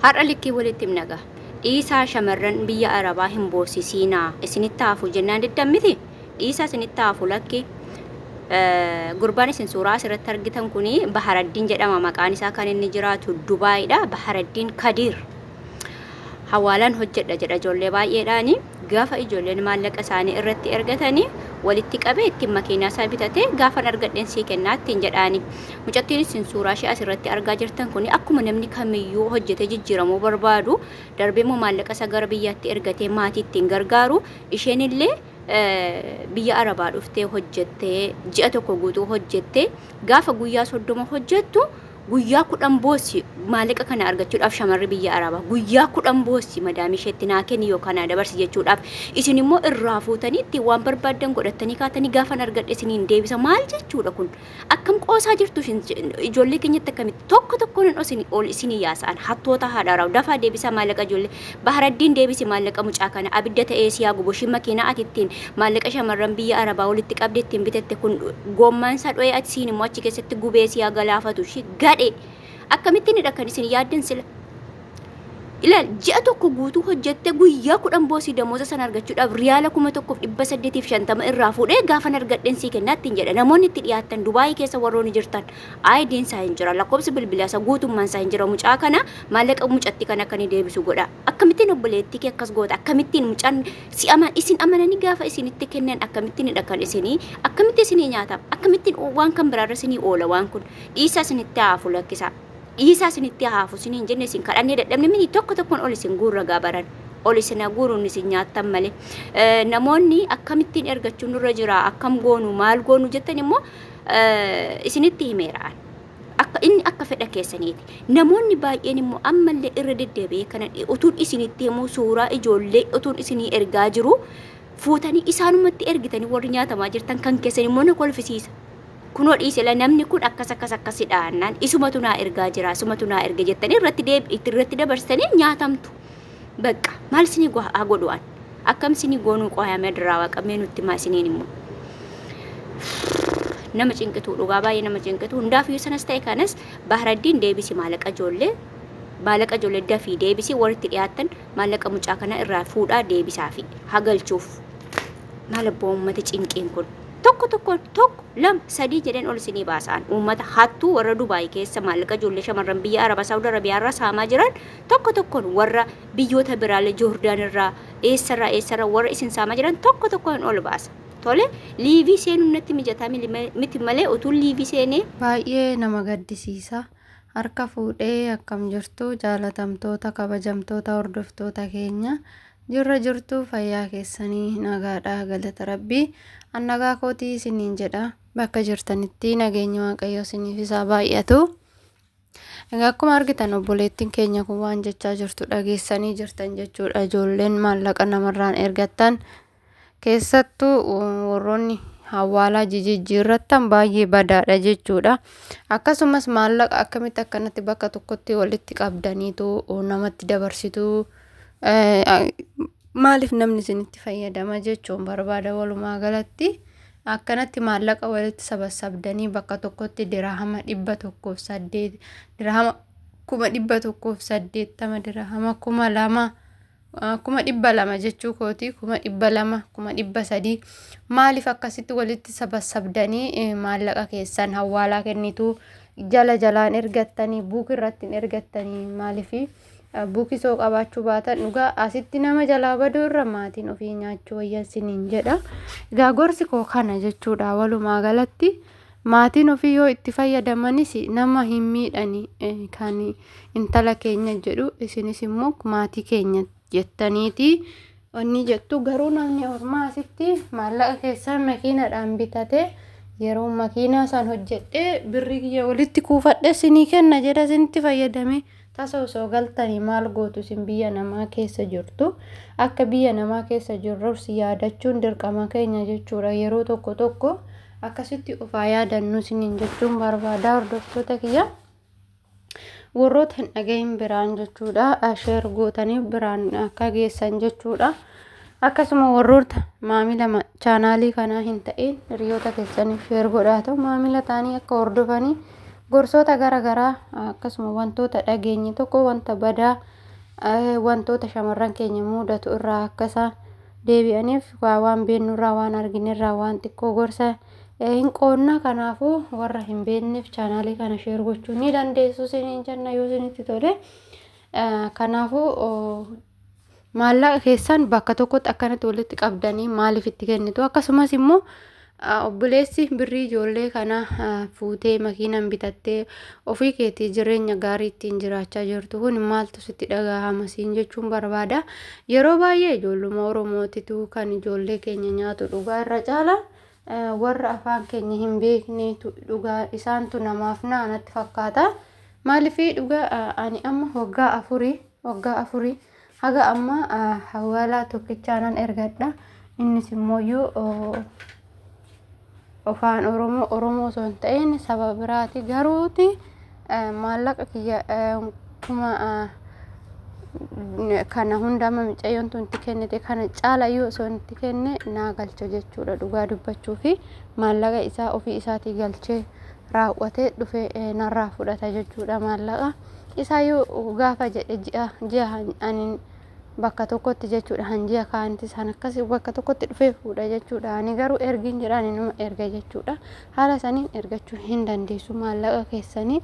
Har'a likkii walitti himnaga. Dhiisaa shamarran biyya Arabaa hin boosisiinaa. Isinitti hafu jennaan diddan miti. Dhiisaa isinitti hafu lakki. Gurbaan isin suuraa asirratti argitan kuni Baharaddiin jedhama. Maqaan isaa kan inni jiraatu Dubaayidha. Baharaddiin Kadiir. Hawaalaan hojjedha jedha ijoollee baay'eedhaani. Gaafa ijoolleen maallaqa isaanii irratti ergatanii walitti qabee ittiin makiinaa isaa bitatee gaafa argadheen sii kennaa ittiin jedhaani. Mucattiin isin suuraa ishee asirratti argaa jirtan kun akkuma namni kamiyyuu hojjetee jijjiiramuu barbaadu darbee immoo maallaqa isaa gara biyyaatti ergatee maatii ittiin gargaaru isheen illee biyya Arabaa dhuftee hojjettee ji'a tokko guutuu hojjettee gaafa guyyaa 30 hojjettu guyyaa 10 boossi maallaqa kana argachuudhaaf shamarri biyya Arabaa guyyaa 10 boossi madaamii isheetti naa kenni yookaan dabarsi jechuudhaaf isin immoo irraa fuutanii itti waan barbaadan godhatanii kaatanii gaafan argadhe isiniin deebisa maal jechuudha kun akkam qoosaa jirtu ijoollee keenyatti akkamitti tokko tokkoon ol isinii yaasa'an hattoota haadhaaraaf dafaa deebisa maallaqa ijoollee Baharaddiin deebisi maallaqa mucaa kana abidda ta'ee siyaa gubushin makiinaa ati ittiin maallaqa shamarran biyya Arabaa walitti qabde ittiin bitatte kun gommaan isaa dho'ee ati siin immoo achi keessatti gubee siyaa galaafatu shi gadhe akkamittiin kan isin yaaddan sila ilaal ji'a tokko guutuu hojjette guyyaa 10 boosii damooza sana argachuudhaaf riyaala 1850 irraa fuudhee gaafan argadheen sii kennaa ittiin jedha namoonni itti dhiyaatan Dubaayii keessa warroonni jirtan aayidiin isaa hin jira lakkoofsi bilbilaa isaa guutummaan isaa hin jira mucaa kana maallaqa mucatti kana akka ni deebisu godha akkamittiin obboleettii kee akkas goota akkamittiin mucaan isin amananii gaafa isinitti kennan akkamittiin kan isinii akkamitti isinii nyaataaf akkamittiin waan kan biraarra isinii oola waan kun dhiisaa isinitti haafu lakkisaa Isa isinitti haafu isiniin jenne isin kadhannee dadhabne miti tokko tokkoon ol isin guurra gaabaran ol isin guuruun isin nyaattan malee namoonni akkamittiin ergachuun nurra jira akkam goonu maal goonu jettan immoo isinitti himeeraan inni akka fedha keessaniiti namoonni baay'een immoo ammallee irra deddeebi'ee kana utuun isinitti himuu suuraa ijoollee utuun isinii ergaa jiru fuutanii isaanumatti ergitanii warri nyaatamaa jirtan kan keessan immoo na kolfisiisa. Kunoo dhiisela namni kun akkasidha annaan isumatu naa ergaa jira isumatu naa erga jettanii irratti dabarsanii nyaatamtu bakka maal isinii godhu'an akkam isinii goonuu qo'aamee dirraa waaqamee nutti maa isiniin immoo nama cinqituu dhugaa baay'ee nama cinqituu hundaafiyyuu sanas ta'e kanas Baharaddiin deebisi maallaqa ijoollee dafii deebisi walitti dhiyaatan maallaqa mucaa kana irraa fuudhaa deebisaa fi hagalchuuf maal abbaa uummata cinqiin kun tokko lama sadii jedhan ol isinii baasaan uummata hattuu warra Dubaayii keessa maallaqa ijoollee shamarran biyya Arabaa Saawud Arabiyaa irraa saamaa jiran tokkoon warra biyyoota biraalee Joordaan irraa eessarraa warra isin saamaa jiran tokkoon ol baasa. Tole liivii seenuun natti mijataa miti malee utuu liivii seenee baay'ee nama gaddisiisa. Harka fuudhee akkam jirtu jaalatamtoota kabajamtoota hordoftoota keenya jirtu fayyaa keessanii nagaadhaa galata rabbii annagaa kootii isiniin jedha bakka jirtanitti nageenya waaqayyoo isiniif isaa baay'atu. Egaa akkuma argitan obboleettiin keenya kun waan jechaa jirtu dhageessanii jirtan jechuudha ijoolleen maallaqa namarraan ergattan keessattuu warroonni hawaalaa jijjiirrattan baay'ee badaadha jechuudha. Akkasumas maallaqa akkamitti akkanatti bakka tokkotti walitti qabdaniitu namatti dabarsitu maaliif namni isinitti fayyadama jechuun barbaada walumaa galatti akkanatti maallaqa walitti sabasabdanii bakka tokkotti dirhama 108 dirhama 180 dirhama 200 jechuu kooti 200 300 maaliif akkasitti walitti sabasabdanii maallaqa keessan hawaalaa kennitu jalaan ergattanii buuk irratti ergattanii maaliif buukisoo qabaachuu baatan dhugaa asitti nama jalaa baduu irra maatiin ofii nyaachuu wayyan siniin jedha. Egaa gorsi koo kana jechuudha walumaa galatti maatiin ofii yoo itti fayyadamanis nama hin miidhani kan intala keenya jedhu isinis immoo maatii keenya jettaniiti onni jettu garuu namni ormaa asitti maallaqa keessan makiinaadhaan bitate yeroo makiinaa san hojjedhee birrii kiyya walitti kuufadhe sinii kenna jedha isinitti fayyadame. Osoo galtanii maal gootu isin biyya namaa keessa jirtu akka biyya namaa keessa jirrus yaadachuun dirqama keenya jechuudha yeroo tokko akkasitti ofaa yaadannu isiniin jechuun barbaada hordoftoota kiyya warroota hin dhagahin biraan jechuudha sheer gootanii biraan akka geessan jechuudha akkasuma warroota maamila chaanaalii kanaa hin ta'in hiriyoota keessaniif sheer godhaa ta'u maamila taanii akka hordofanii gorsoota garaagaraa akkasuma wantoota dhageenye tokko wanta badaa wantoota shamarran keenya mudatu irraa akkasa deebi'aniif waan beennurraa waan arginerraa waan xiqqoo gorsa hin qoonna. Kanaafuu warra hin beekneef chaanaalii kana sheer gochuu ni dandeessu isiniin jenna yoo isinitti tole. Kanaafuu maallaqa keessan bakka tokkotti akkanatti walitti qabdanii maaliif itti kennitu? Akkasumas immoo obboleessi birrii ijoollee kana fuutee makiinaan bitattee ofii keetii jireenya gaarii ittiin jiraachaa jirtu kun maaltu sitti dhagahama siin jechuun barbaada. Yeroo baay'ee ijoolluma Oromootitu kan ijoollee keenya nyaatu dhugaa irra caala warra afaan keenya hin beekneetu dhugaa isaantu namaaf naanatti fakkaata. Maaliif dhugaa ani amma waggaa afurii haga amma hawaalaa tokkichaanan ergadha. Innis immoo afaan Oromoo osoo hin ta'in saba biraati garuuti maallaqa kiyya kuma kana hundama mucayyoon tunti kennite kana caalayyuu osoo itti kenne naa galcha jechuudha. Dhugaa dubbachuu fi maallaqa isaa ofii isaatii galchee raawwatee dhufe narraa fudhata jechuudha. Maallaqa isaayyuu gaafa jedhe ji'a ani bakka tokkotti jechuudha hanji'a kaanti san akkasii bakka tokkotti dhufee fuudha jechuudha. Ani garuu ergiin jedhaan inuma erga jechuudha. Haala saniin ergachuu hin dandeessu maallaqa keessanii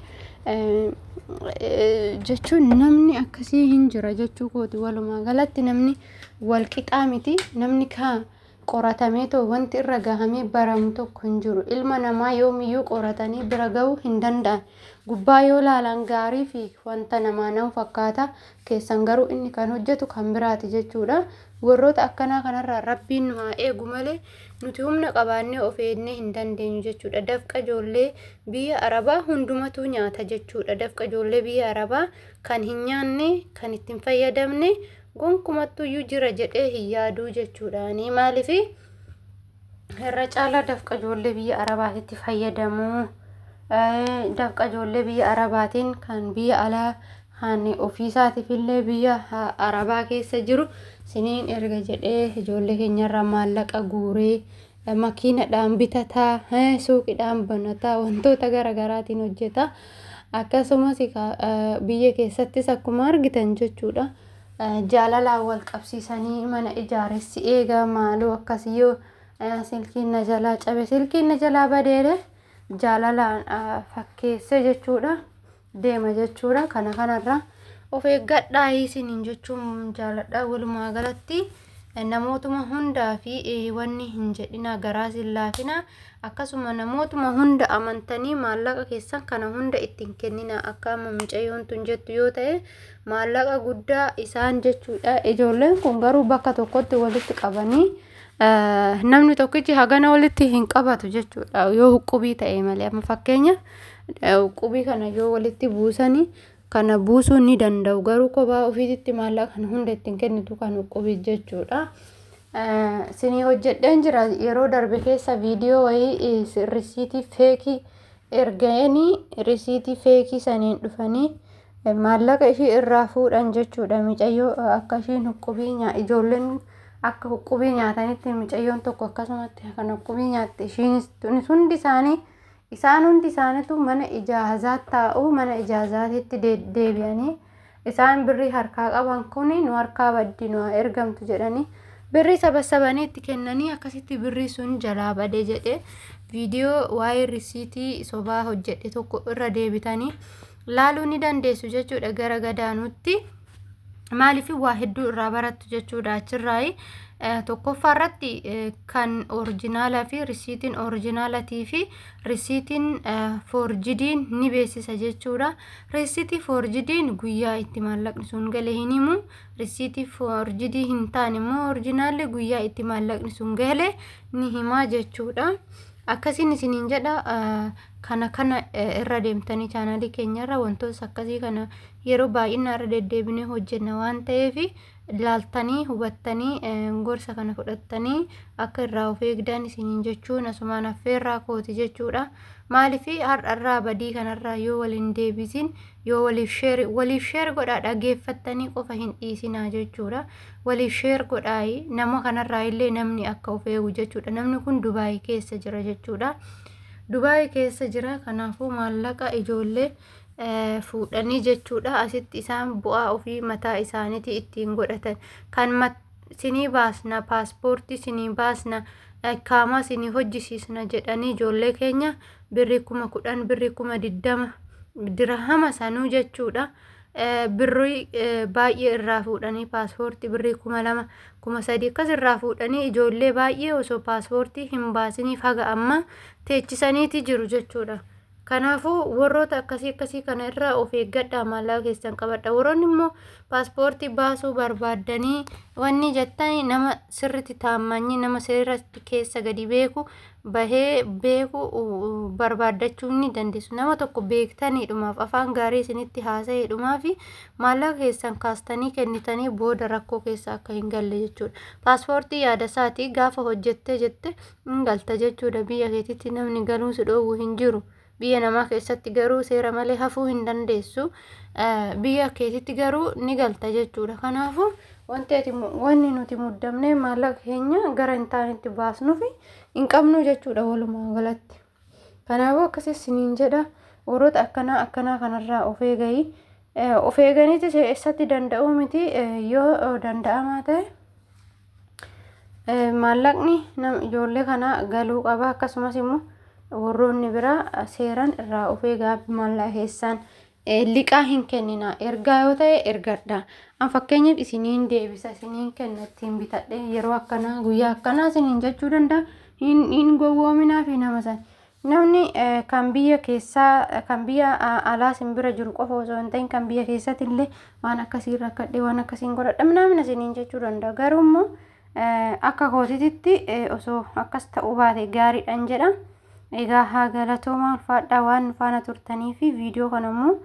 jechuun namni akkasii hin jira jechuu kooti. Walumaa galatti namni wal qixaa miti. Namni kaan qoratamee too wanti irra gahamee baramu tokko hin jiru. Ilma namaa yoomiyyuu qoratanii bira gahuu hin danda'an. Gubbaa yoo laalan gaarii fi wanta namaa nama fakkaata keessan garuu inni kan hojjetu kan biraati jechuudha. Warroota akkanaa kanarraa rabbiin nu haa eegu malee nuti humna qabaannee of eegnee hin dandeenyu jechuudha. Dafqa ijoollee biyya Arabaa hundumatu nyaata jechuudha. Dafqa ijoollee biyya Arabaa kan hin nyaanne kan ittiin fayyadamne gonkumattuyyuu jira jedhee hin yaaduu jechuudha. Maaliif irra caalaa dafqa ijoollee biyya Arabaatitti fayyadamu. Dafqa ijoollee biyya Arabaatiin kan biyya alaa kan ofiisaatiif illee biyya Arabaa keessa jiru siniin erga jedhee ijoollee keenyarraa maallaqa guuree makiinadhaan bitataa suuqiidhaan banataa wantoota garaagaraatiin hojjeta. Akkasumas biyya keessattis akkuma argitan jechuudha. Jaalalaan wal qabsiisanii mana ijaaressi eegaa maaloo akkasiyyoo silkiin na jalaa cabe silkiin na jalaa badeere jaalalaan fakkeesse jechuudha. Deema jechuudha. Kanarraa of eeggadhaa isiniin jechuun jaaladha. Walumaa galatti namootuma hundaa fi wanni hin jedhina garaa hin laafina. Akkasuma namootuma hunda amantanii maallaqa keessan kana hunda ittiin kennina. Akka amma mucayyoon tun jettu yoo ta'e maallaqa guddaa isaan jechuudha. Ijoolleen kun garuu bakka tokkotti walitti qabanii namni tokkichi hagana walitti hin qabatu jechuudha. Yoo huqqubii ta'e malee amma fakkeenya huqqubii kana yoo walitti buusanii kana buusuu ni danda'u. Garuu kophaa ofiitti maallaqa kana hunda ittiin kennitu kan huqqubii jechuudha. Sinii hojjedheen jira yeroo darbe keessa viidiyoo wayii risiitii feekii erganii risiitii feekii saniin dhufanii maallaqa ishii irraa fuudhan jechuudha. Mucayyoo akka ishiin huqqubii ijoolleen akka huqqubii nyaatanitti mucayyoon tokko akkasumatti kan huqqubii nyaatte ishiinis hundi isaanii isaan hundi isaaniitu mana ijaazaatti taa'u. Mana ijaazaatitti deebi'anii isaan birrii harkaa qaban kun nu harkaa baddi nu ergamtu jedhanii birrii sabasabanii itti kennanii akkasitti birrii sun jalaa badee jedhe viidiyoo waa'ee risiitii sobaa hojjedhe tokko irra deebitanii laaluu ni dandeessu jechuudha. Gara gadaanutti maaliif waa hedduu irraa barattu jechuudha. Achirraa tokkoffaa irratti kan orijinaalaa fi risiitiin orijinaalatii fi risiitiin foorjidiin ni beeksisa jechuudha. Risiitii foorjidiin guyyaa itti maallaqni sun galee hin himu. Risiitii foorjidii hin taane immoo orijinaalli guyyaa itti maallaqni sun galee ni hima jechuudha. Akkasiin isiniin jedha. Kana irra deemtanii chaanaalii keenyarra wantoota akkasii kana yeroo baay'inaa irra deddeebinee hojjenna waan ta'eef ilaaltanii hubattanii gorsa kana fudhattanii akka irraa of eegdan isiniin jechuun asumaan affeerraa kooti jechuudha. Maaliif har'arraa badii kanarraa yoo waliin deebisin yoo waliif sheer godhaa dhageeffattanii qofa hin dhiisinaa jechuudha. Waliif sheer godhaa nama kanarraa illee namni akka of eegu jechuudha. Namni kun Dubaayii keessa jira jechuudha. Dubaay keessa jira. Kanaafuu maallaqa ijoollee fuudhanii jechuudha asitti isaan bu'aa ofii mataa isaaniiti ittiin godhatan. Kan sinii baasna paaspoortii sinii baasna kaamaa sinii hojjisiisna jedhanii ijoollee keenya birrii 10,000 birrii 20,000 dirhama sanuu jechuudha. Birrii baay'ee irraa fuudhanii paaspoortii birrii 2,000 3,000 akkas irraa fuudhanii ijoollee baay'ee osoo paaspoortii hin baasiniif haga amma teechisaniiti jiru jechuudha. Kanaafuu warroota akkasii kana irraa of eeggadhaa maallaqa keessan qabadha. Warroonni immoo paaspoortii baasuu barbaadanii wanni jettanii nama sirriitti taammanii nama sirriitti keessa gadi beeku bahee beeku barbaadachuu ni dandeessu. Nama tokko beektaniidhumaaf afaan gaarii isinitti haasa'eedhumaa fi maallaqa keessan kaastanii kennitanii booda rakkoo keessa akka hin galle jechuudha. Paaspoortii yaada isaatii gaafa hojjettee jette hin galta jechuudha. Biyya keetitti namni galuu si dhoowwu hin jiru. Biyya namaa keessatti garuu seera malee hafuu hin dandeessu. Biyya keetitti garuu ni galta jechuudha. Kanaafuu wanni nuti muddamnee maallaqa keenya gara hin taanetti baasnuu fi hin qabnu jechuudha walumaa galatti. Kanaafuu akkasii isiniin jedha warroota akkanaa kanarraa of eegaa. Of eeganiiti eessatti danda'uu miti yoo danda'amaa ta'e maallaqni ijoollee kana galuu qaba. Akkasumas immoo warroonni biraa seeran irraa of eegaa maallaqa keessan liqaa hin kennina. Ergaa yoo ta'e ergadha. An fakkeenyaaf isiniin deebisa isiniin kenna ittiin bitadhe yeroo akkanaa guyyaa akkanaa isiniin jechuu danda'a. Hin gowwoominaa fi nama san namni kan biyya keessaa kan biyya alaa simbira jiru qofa osoo hin ta'in kan biyya keessatti illee waan akkasii rakkadhe waan akkasiin godhadha namni isiniin jechuu danda'a. Garuu immoo akka kootititti osoo akkas ta'uu baate gaariidhaan jedha. Egaa haa galatoomaa ulfaadhaa waan faana turtanii fi viidiyoo kana immoo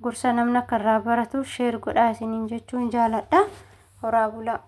gorsa namni akka irraa baratu sheer godhaa isiniin jechuun jaaladha. Horaa bulaa.